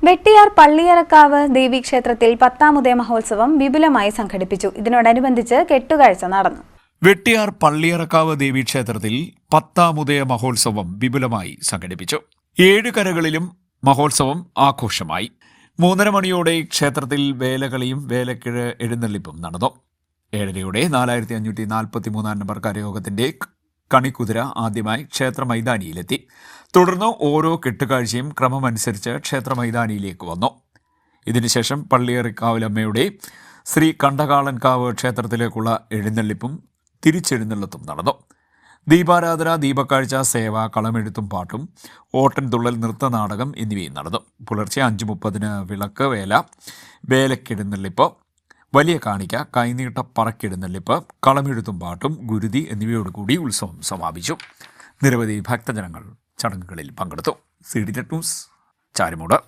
വെട്ടിയാർ പള്ളിയറക്കാവ് ദേവീക്ഷേത്രത്തിൽ 10ാം ഉദയ മഹോത്സവം വിപുലമായി സംഘടിപ്പിച്ചു. ഇതിനോടനുബന്ധിച്ച് കെട്ടുകാഴ്ച നടന്നു. വെട്ടിയാർ പള്ളിയറക്കാവ് ദേവീക്ഷേത്രത്തിൽ 10ാം ഉദയ മഹോത്സവം വിപുലമായി സംഘടിപ്പിച്ചു. 7 കരകളിലും മഹോത്സവം ആഘോഷമായി. 3:30 മണിയോടെ ക്ഷേത്രത്തിൽ വേലകളിയും വേലക്കിഴ എഴുന്നള്ളിപ്പും നടന്നു. 7:30യോടെ 4543 നമ്പർ കരയോഗത്തിന്റെ കണിക്കുതിര ആദ്യമായി ക്ഷേത്ര മൈതാനിയിലെത്തി. തുടർന്ന് ഓരോ കെട്ടുകാഴ്ചയും ക്രമമനുസരിച്ച് ക്ഷേത്ര മൈതാനിയിലേക്ക് വന്നു. ഇതിനുശേഷം പള്ളിയറക്കാവിലമ്മയുടെ ശ്രീ കണ്ടകാളൻകാവ് ക്ഷേത്രത്തിലേക്കുള്ള എഴുന്നള്ളിപ്പും തിരിച്ചെഴുന്നള്ളത്തും നടന്നു. ദീപാരാധന, ദീപക്കാഴ്ച, സേവ, കളമെഴുത്തും പാട്ടും, ഓട്ടൻതുള്ളൽ, നൃത്തനാടകം എന്നിവയും നടന്നു. പുലർച്ചെ 5:30 വിളക്ക് വേല, വേലക്കെഴുന്നള്ളിപ്പ്, വലിയ കാണിക്ക, കൈനീട്ട പറക്കെഴുന്നള്ളിപ്പ്, കളമെഴുത്തും പാട്ടും, ഗുരുതി എന്നിവയോടുകൂടി ഉത്സവം സമാപിച്ചു. നിരവധി ഭക്തജനങ്ങൾ ചടങ്ങുകളിൽ പങ്കെടുത്തു. CDNet news, Charummood.